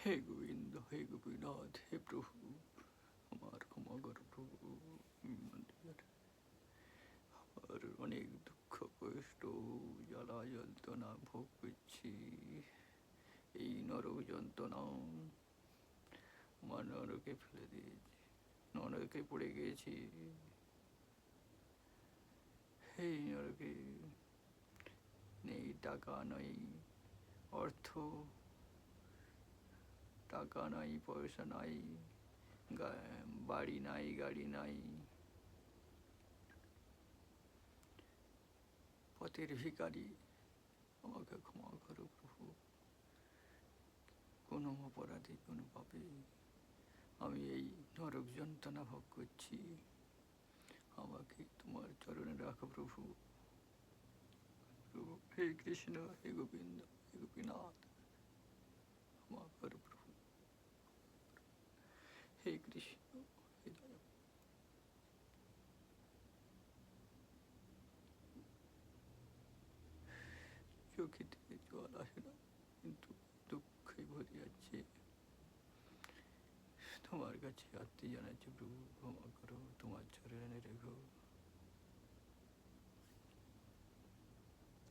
হে গোবিন্দ, হে গোপীনাথ, হে প্রভু, আমার ক্ষমা করো প্রভু। আর অনেক দুঃখ কষ্ট জ্বালা যন্ত্রণা ভোগ করছি। এই নরক যন্ত্রণা আমার নরকে ফেলে দিয়েছি, নরকে পড়ে গিয়েছি। এই নরকে নেই টাকা, নাই অর্থ, টাকা নাই, পয়সা নাই, বাড়ি নাই, গাড়ি নাই, পথের ভিখারি। আমাকে ক্ষমা করো প্রভু। কোনো অপরাধী, কোনো পাপে আমি এই নরক যন্ত্রণা ভোগ করছি। আমাকে তোমার চরণে রাখো প্রভু। প্রভু হে কৃষ্ণ, হে গোবিন্দ, হে গোপীনাথ, ক্ষমা করো প্রভু। হে কৃষ্ণ, হে দয়া। চোখেতে জল আসে না, কিন্তু দুঃখে ভরে যাচ্ছে। তোমার কাছে আত্মী জানাচ্ছি প্রভু, ক্ষমা করো, তোমার চরণে রেখো।